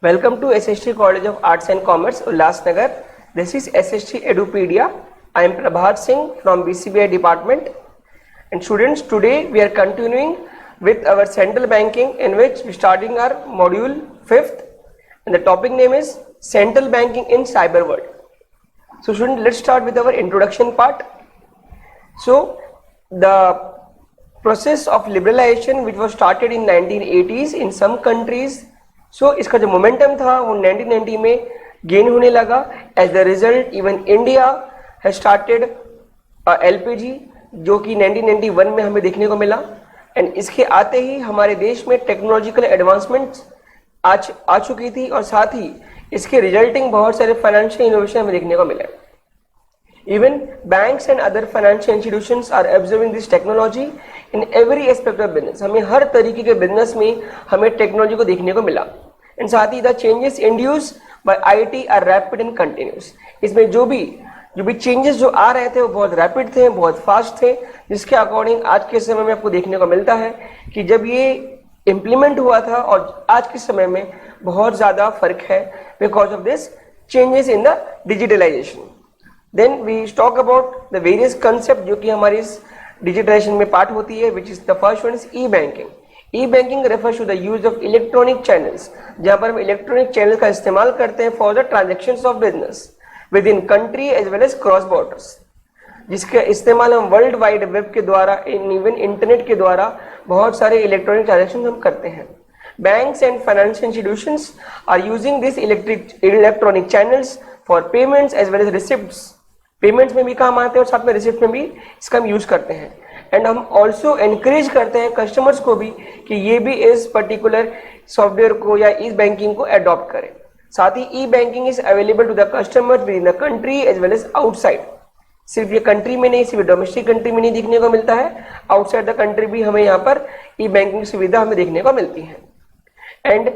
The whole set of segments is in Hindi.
Welcome to SST College of Arts and Commerce, Ulhasnagar. This is SST Edupedia. I am Prabhat Singh from BCBI department. And students, today we are continuing with our central banking, in which we are starting our module 5th, and the topic name is Central Banking in Cyber World. So students, let's start with our introduction part. So the process of liberalization which was started in 1980s in some countries, so इसका जो मोमेंटम था वो 1990 में गेन होने लगा. As the result even India has started LPG, जो कि 1991 में हमें देखने को मिला. एंड इसके आते ही हमारे देश में टेक्नोलॉजिकल एडवांसमेंट्स आ चुकी थी, और साथ ही इसके रिजल्टिंग बहुत सारे फाइनेंशियल इनोवेशन हमें देखने को मिले. Even banks and other financial institutions are observing this technology in every aspect of business. हमें हर तरीके के बिजनेस में हमें टेक्नोलॉजी को देखने को मिला. एंड साथ ही the changes induced by IT are rapid and continuous. इसमें जो भी चेंजेस जो आ रहे थे वो बहुत रैपिड थे, बहुत फास्ट थे, जिसके अकॉर्डिंग आज के समय में आपको देखने को मिलता है कि जब ये इम्प्लीमेंट हुआ था और आज के समय में बहुत ज़्यादा फर्क है because of this changes in the digitalisation. Then we talk about the various concept जो कि हमारी इस digitalization में पार्ट होती है, which is the first one is e-banking. E-banking refers to the use of electronic channels, जहाँ पर हम इलेक्ट्रॉनिक चैनल का इस्तेमाल करते हैं for the transactions of business within country as well as cross borders, जिसका इस्तेमाल हम वर्ल्ड वाइड वेब के द्वारा, इवन इंटरनेट के द्वारा बहुत सारे इलेक्ट्रॉनिक ट्रांजेक्शन हम करते हैं. Banks and financial institutions are using these electronic channels for payments as well as receipts. Payments में भी काम आते हैं और साथ में रिसिप्ट में भी इसका हम यूज करते हैं. एंड हम ऑल्सो एनकरेज करते हैं कस्टमर्स को भी कि ये भी इस पर्टिकुलर सॉफ्टवेयर को या ई बैंकिंग को अडॉप्ट करें. साथ ही e banking is available to the customers within the country as well as outside. सिर्फ ये कंट्री में नहीं, सिर्फ डोमेस्टिक कंट्री में नहीं देखने को मिलता है, आउटसाइड द कंट्री भी हमें यहाँ पर ई बैंकिंग सुविधा हमें देखने को मिलती है. एंड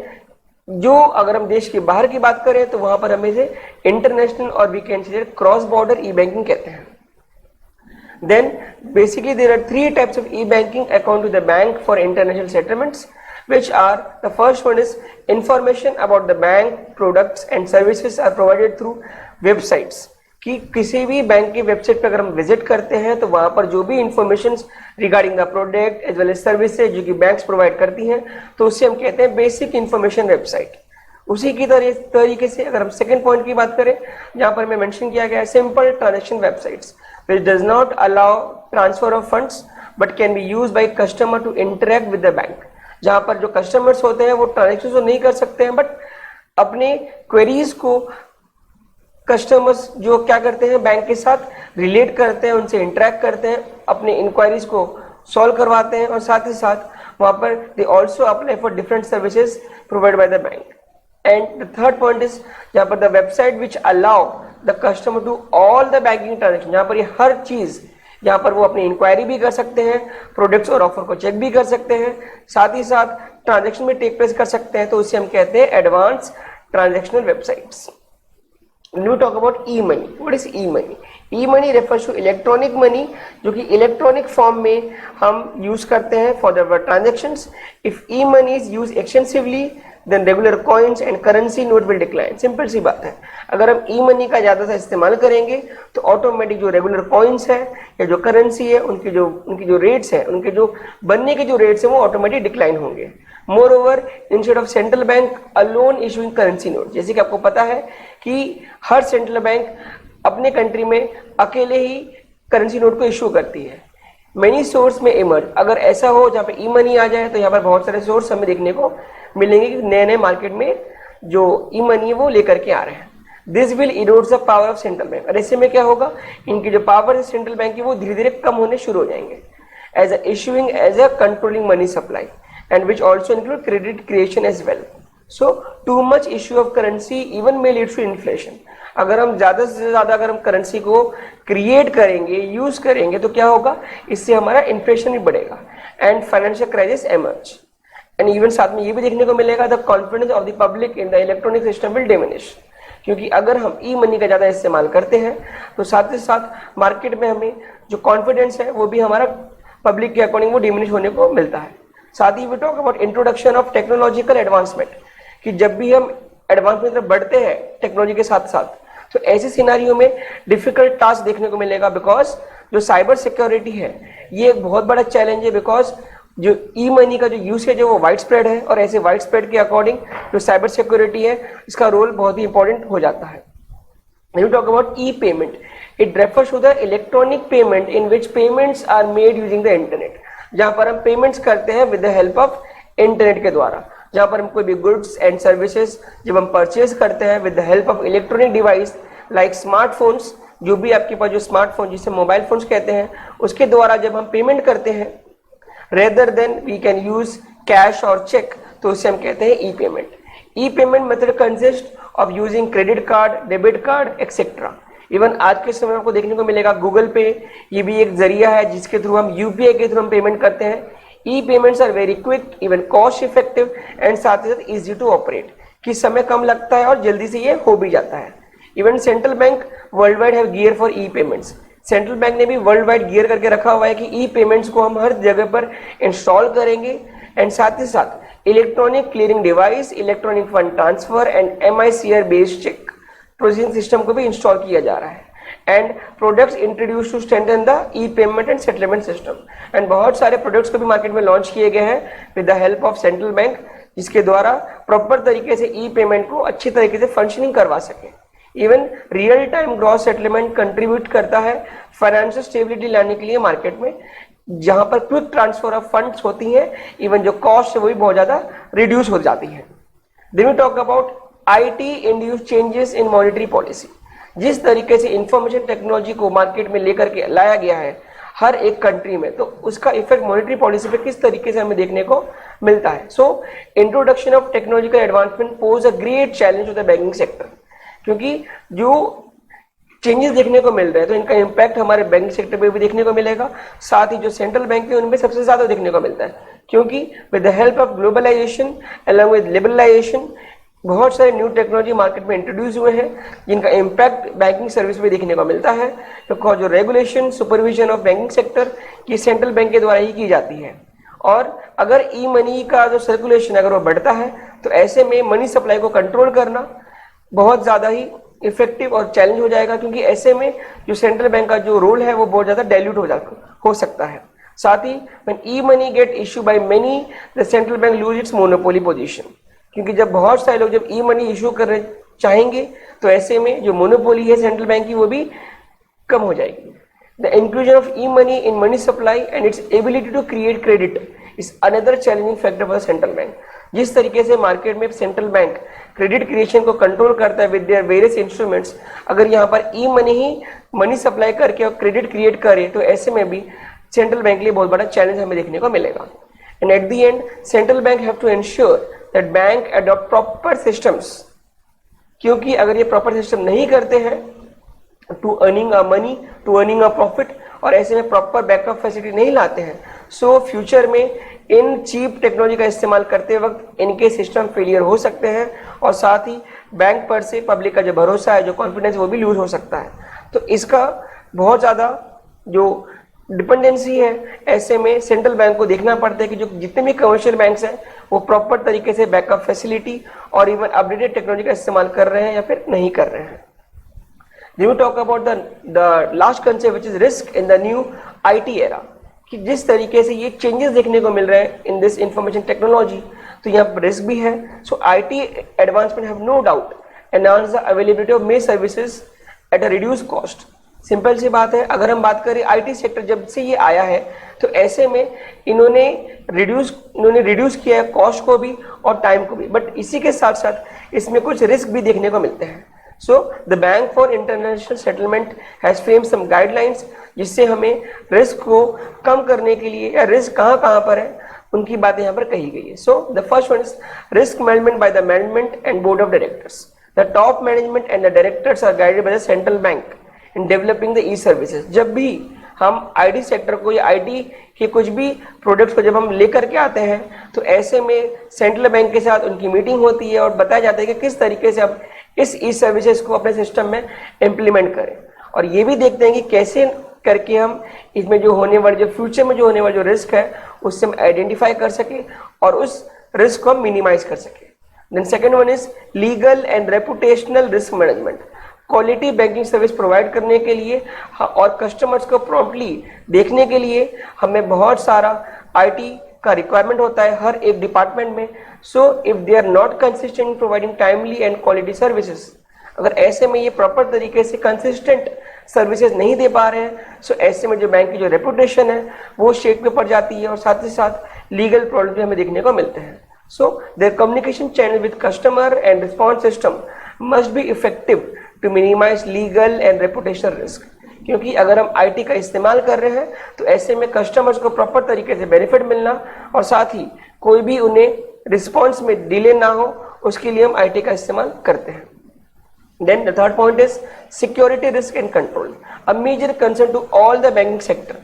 जो अगर हम देश के बाहर की बात करें तो वहां पर हमें से इंटरनेशनल और we can say cross border e banking कहते हैं. Then basically there are 3 types of e banking account to the bank for international settlements, which are the first one is information about the bank products and services are provided through websites. कि किसी भी बैंक की वेबसाइट पर अगर हम विजिट करते हैं तो वहां पर जो भी information regarding the product as well as services जो कि बैंक्स प्रोवाइड करती हैं, तो उससे हम कहते हैं बेसिक इंफॉर्मेशन वेबसाइट. उसी की तरीके से अगर हम सेकंड पॉइंट की बात करें, जहां पर मैं मेंशन किया गया है simple transaction websites which does not allow transfer of funds but can be used by customer to interact with the bank. जहां पर जो कस्टमर्स होते हैं वो ट्रांजेक्शन तो नहीं कर सकते हैं, बट अपने क्वेरीज को कस्टमर्स जो क्या करते हैं बैंक के साथ रिलेट करते हैं, उनसे इंटरेक्ट करते हैं, अपने इंक्वायरीज को सॉल्व करवाते हैं, और साथ ही साथ वहां पर they also apply for different services provide by the bank. And the third point is जहां पर the website which allow the customer to all the banking transaction, जहां पर ये हर चीज, यहाँ पर वो अपनी इंक्वायरी भी कर सकते हैं, प्रोडक्ट्स और ऑफर को चेक भी कर सकते हैं, साथ ही साथ ट्रांजेक्शन में टेक प्लेस कर सकते हैं, तो उसे हम कहते हैं advance transactional websites. When we talk about e-money, what is e-money? E-money refers to electronic money, जो कि इलेक्ट्रॉनिक फॉर्म में हम यूज करते हैं for the transactions. If e-money is used extensively, then regular coins and currency note will decline. Simple सी बात है, अगर हम e-money का ज्यादा सा इस्तेमाल करेंगे तो ऑटोमेटिक जो रेगुलर कॉइन्स है या जो करेंसी है उनकी जो रेट्स है, उनके जो बनने के जो रेट्स है वो ऑटोमेटिक डिक्लाइन होंगे. More instead of central bank alone issuing currency note, जैसे कि आपको पता है कि हर सेंट्रल बैंक अपने कंट्री में अकेले ही करेंसी नोट को इशू करती है. मेनी सोर्स में इमर्ज, अगर ऐसा हो जहाँ पे ई मनी आ जाए तो यहाँ पर बहुत सारे सोर्स हमें देखने को मिलेंगे कि नए नए मार्केट में जो ई मनी है वो लेकर के आ रहे हैं. This will erodes the power of central bank. और ऐसे में क्या होगा, इनकी जो पावर है सेंट्रल बैंक की वो धीरे धीरे कम होने शुरू हो जाएंगे. As a issuing as a controlling money supply and which also include credit creation as well. So too much issue of currency even may lead to inflation. अगर हम ज़्यादा से ज़्यादा अगर हम करेंसी को क्रिएट करेंगे, यूज करेंगे, तो क्या होगा, इससे हमारा इन्फ्लेशन भी बढ़ेगा and financial crisis emerge. And even साथ में ये भी देखने को मिलेगा the confidence of the public in the electronic system will diminish. क्योंकि अगर हम ई मनी का ज़्यादा इस्तेमाल करते हैं तो साथ ही साथ मार्केट में हमें जो कॉन्फिडेंस है वो भी हमारा पब्लिक के अकॉर्डिंग वो डिमिनिश होने को मिलता है. साथ ही we talk about introduction of technological advancement, कि जब भी हम एडवांसमेंट तरफ बढ़ते हैं टेक्नोलॉजी के साथ साथ, तो ऐसे सिनारियो में डिफिकल्ट टास्क देखने को मिलेगा, बिकॉज जो साइबर सिक्योरिटी है ये एक बहुत बड़ा चैलेंज है, बिकॉज जो ई मनी का जो यूसेज है वो वाइड स्प्रेड है, और ऐसे वाइड स्प्रेड के अकॉर्डिंग जो साइबर सिक्योरिटी है इसका रोल बहुत ही इंपॉर्टेंट हो जाता है. When you talk about e-payment, it refers to the electronic payment in which payments are made using the internet. जहाँ पर हम पेमेंट्स करते हैं with the help of internet के द्वारा, जहाँ पर हम कोई भी गुड्स एंड सर्विसेज जब हम परचेज करते हैं with the help of electronic device like smartphones, जो भी आपके पास जो स्मार्टफोन जिसे मोबाइल फोन्स कहते हैं, उसके द्वारा जब हम पेमेंट करते हैं rather than we can use cash और चेक, तो उसे हम कहते हैं e payment. E payment method consist of using credit card, debit card etcetera. Even आज के समय आपको देखने को मिलेगा गूगल पे, ये भी एक जरिया है जिसके थ्रू हम यूपीआई के थ्रू हम पेमेंट करते हैं. E payments are very quick, even cost effective and साथ ही साथ इजी टू ऑपरेट, कि समय कम लगता है और जल्दी से ये हो भी जाता है. Even central bank world wide have gear for E payments. Central bank ने भी वर्ल्ड वाइड गियर करके रखा हुआ है कि ई पेमेंट्स को हम हर जगह पर इंस्टॉल करेंगे, एंड साथ ही साथ electronic clearing device, electronic fund transfer and MICR based cheque processing system को भी इंस्टॉल किया जा रहा है. And products introduce to strengthen the e payment and settlement system. And बहुत सारे प्रोडक्ट्स को भी मार्केट में लॉन्च किए गए हैं with the help of central bank, जिसके द्वारा प्रॉपर तरीके से ई पेमेंट को अच्छी तरीके से फंक्शनिंग करवा सके. Even real time gross settlement contribute करता है फाइनेंशियल स्टेबिलिटी लाने के लिए मार्केट में, जहां पर क्विक ट्रांसफर ऑफ फंड्स होती हैं, इवन जो कॉस्ट है वो भी बहुत ज्यादा रिड्यूस हो जाती है. Then we talk about IT induced changes in monetary policy. जिस तरीके से इंफॉर्मेशन टेक्नोलॉजी को मार्केट में लेकर के लाया गया है हर एक कंट्री में, तो उसका इफेक्ट मॉनेटरी पॉलिसी पे किस तरीके से हमें देखने को मिलता है. So introduction of technological advancement pose a great challenge to the banking sector, क्योंकि जो चेंजेस देखने को मिल रहे हैं तो इनका इम्पैक्ट हमारे बैंकिंग सेक्टर पे भी देखने को मिलेगा. साथ ही जो सेंट्रल बैंक है उनमें सबसे ज्यादा देखने को मिलता है, क्योंकि with the help of globalisation along with liberalisation बहुत सारे न्यू टेक्नोलॉजी मार्केट में इंट्रोड्यूस हुए हैं जिनका इम्पैक्ट बैंकिंग सर्विस में देखने को मिलता है. तो जो regulation supervision of banking sector की सेंट्रल बैंक के द्वारा ही की जाती है, और अगर ई मनी का जो सर्कुलेशन अगर वो बढ़ता है तो ऐसे में मनी सप्लाई को कंट्रोल करना बहुत ज्यादा ही इफेक्टिव और चैलेंज हो जाएगा, क्योंकि ऐसे में जो सेंट्रल बैंक का जो रोल है वो बहुत ज्यादा डाइल्यूट हो सकता है. साथ ही when e money get issue by many the central bank lose its monopoly position, क्योंकि जब बहुत सारे लोग जब ई मनी इश्यू करना चाहेंगे तो ऐसे में जो मोनोपोली है सेंट्रल बैंक की वो भी कम हो जाएगी. The inclusion of e money in money supply and its ability to create credit is another challenging factor for the central bank. जिस तरीके से मार्केट में सेंट्रल बैंक क्रेडिट क्रिएशन को कंट्रोल करता है विद देयर वेरियस इंस्ट्रूमेंट्स, अगर यहाँ पर ई मनी ही मनी सप्लाई करके और क्रेडिट क्रिएट करे तो ऐसे में भी सेंट्रल बैंक के लिए बहुत बड़ा चैलेंज हमें देखने को मिलेगा. And at the end central bank have to ensure that bank adopt proper systems, क्योंकि अगर ये प्रॉपर सिस्टम नहीं करते हैं to earning a money, to earning a profit, और ऐसे में प्रॉपर बैकअप फैसिलिटी नहीं लाते हैं, सो फ्यूचर में इन चीप टेक्नोलॉजी का इस्तेमाल करते वक्त इनके सिस्टम फेलियर हो सकते हैं, और साथ ही बैंक पर से पब्लिक का जो भरोसा है, जो कॉन्फिडेंस वो भी लूज हो सकता है. तो इसका बहुत ज़्यादा जो डिपेंडेंसी है, ऐसे में सेंट्रल बैंक को देखना पड़ता है कि जो जितने भी कमर्शियल बैंक्स हैं वो प्रॉपर तरीके से बैकअप फैसिलिटी और इवन अपडेटेड टेक्नोलॉजी का इस्तेमाल कर रहे हैं या फिर नहीं कर रहे हैं. Then we talk about the last concept which is risk in the new IT era, कि जिस तरीके से ये चेंजेस देखने को मिल रहे हैं इन दिस इंफॉर्मेशन टेक्नोलॉजी, तो यहाँ पर रिस्क भी है. So IT advancement have no doubt enhance the availability of may services at a reduce cost. Simple सी बात है, अगर हम बात करें IT सेक्टर जब से ये आया है तो ऐसे में इन्होंने रिड्यूस किया है कॉस्ट को भी और टाइम को भी, बट इसी के साथ साथ इसमें कुछ रिस्क भी देखने को मिलते हैं. So the Bank for International Settlement has framed some guidelines जिससे हमें रिस्क को कम करने के लिए या रिस्क कहाँ पर है उनकी बातें यहाँ पर कही गई है. So the first one is risk management by the management and board of directors. The top management and the directors are guided by the central bank in developing the e-services. जब भी हम IT सेक्टर को या IT के कुछ भी प्रोडक्ट्स को जब हम लेकर के आते हैं तो ऐसे में सेंट्रल बैंक के साथ उनकी मीटिंग होती है और बताया जाता है कि किस तरीके से अब इस ई सर्विसेज को अपने सिस्टम में इम्प्लीमेंट करें, और ये भी देखते हैं कि कैसे करके हम इसमें जो होने वाले जो फ्यूचर में जो होने वाला जो रिस्क है उससे हम आइडेंटिफाई कर सके और उस रिस्क को हम मिनिमाइज कर सके. Then second one is legal and reputational risk management. Quality banking service provide करने के लिए और कस्टमर्स को प्रॉम्प्टली देखने के लिए हमें बहुत सारा आईटी का रिक्वायरमेंट होता है हर एक डिपार्टमेंट में. So if they are not consistent in providing timely and quality services, अगर ऐसे में ये प्रॉपर तरीके से कंसिस्टेंट सर्विसेज नहीं दे पा रहे हैं, सो ऐसे में जो बैंक की जो रेपुटेशन है वो शेक पे पड़ जाती है और साथ ही साथ लीगल प्रॉब्लम भी हमें देखने को मिलते हैं. So their communication channel with customer and response system must be effective to minimise legal and reputational risk. क्योंकि अगर हम आईटी का इस्तेमाल कर रहे हैं तो ऐसे में कस्टमर्स को प्रॉपर तरीके से बेनिफिट मिलना और साथ ही कोई भी उन्हें रिस्पॉन्स में डिले ना हो, उसके लिए हम आईटी का इस्तेमाल करते हैं. Then the third point is security risk and control. A major concern to all the banking sector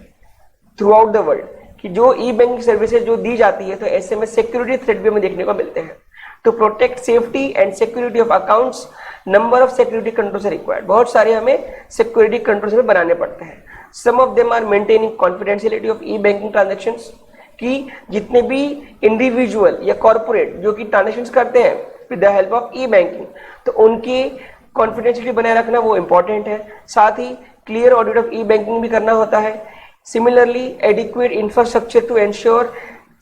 throughout the world कि जो ई बैंकिंग सर्विसेज जो दी जाती है तो ऐसे में सिक्योरिटी थ्रेट भी हमें देखने को मिलते हैं. To protect safety and security of accounts, number of security controls required. बहुत सारे हमें सिक्योरिटी कंट्रोल्स में बनाने पड़ते हैं. Some of them are maintaining confidentiality of e banking transactions, कि जितने भी इंडिविजुअल या कॉर्पोरेट जो कि ट्रांजेक्शंस करते हैं with the help of e banking, तो उनकी कॉन्फिडेंशियलिटी बनाए रखना वो इंपॉर्टेंट है. साथ ही clear audit of e banking भी करना होता है. Similarly adequate infrastructure to ensure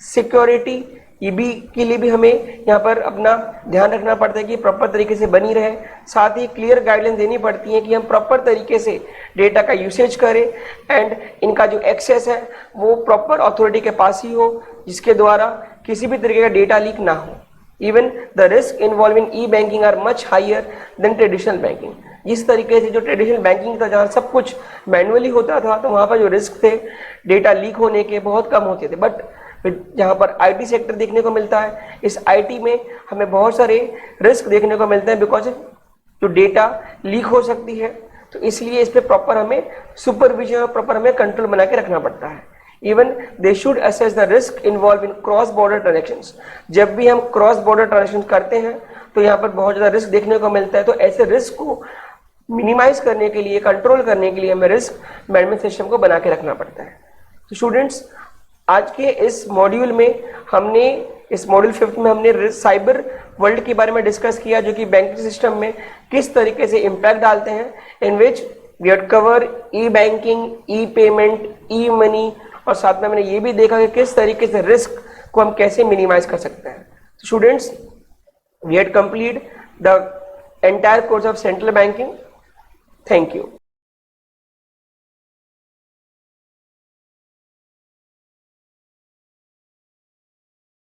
security, ये भी के लिए भी हमें यहाँ पर अपना ध्यान रखना पड़ता है कि प्रॉपर तरीके से बनी रहे. साथ ही क्लियर गाइडलाइन देनी पड़ती है कि हम प्रॉपर तरीके से डेटा का यूसेज करें एंड इनका जो एक्सेस है वो प्रॉपर अथॉरिटी के पास ही हो, जिसके द्वारा किसी भी तरीके का डेटा लीक ना हो. Even the risk involving e-banking are much higher than traditional banking. जिस तरीके से जो ट्रेडिशनल बैंकिंग था जहाँ सब कुछ मैनुअली होता था तो वहाँ पर जो रिस्क थे डेटा लीक होने के बहुत कम होते थे. बट जहाँ पर आईटी सेक्टर देखने को मिलता है, इस आईटी में हमें बहुत सारे रिस्क देखने को मिलते हैं बिकॉज जो डेटा लीक हो सकती है. तो इसलिए इस पर प्रॉपर हमें सुपरविजन और प्रॉपर हमें कंट्रोल बना के रखना पड़ता है. Even they should assess the risk involved in cross border transactions. जब भी हम क्रॉस बॉर्डर ट्रांजेक्शन करते हैं तो यहाँ पर बहुत ज़्यादा रिस्क देखने को मिलता है. तो ऐसे रिस्क को मिनिमाइज करने के लिए, कंट्रोल करने के लिए हमें रिस्क मैनेजमेंट सिस्टम को बना के रखना पड़ता है. तो स्टूडेंट्स, आज के इस मॉड्यूल में हमने इस मॉड्यूल 5 में हमने साइबर वर्ल्ड के बारे में डिस्कस किया जो कि बैंकिंग सिस्टम में किस तरीके से इम्पैक्ट डालते हैं. In which we had cover e banking, e payment, e money, और साथ में हमने ये भी देखा कि किस तरीके से रिस्क को हम कैसे मिनिमाइज कर सकते हैं. Students, we had complete the entire course of central banking. Thank you.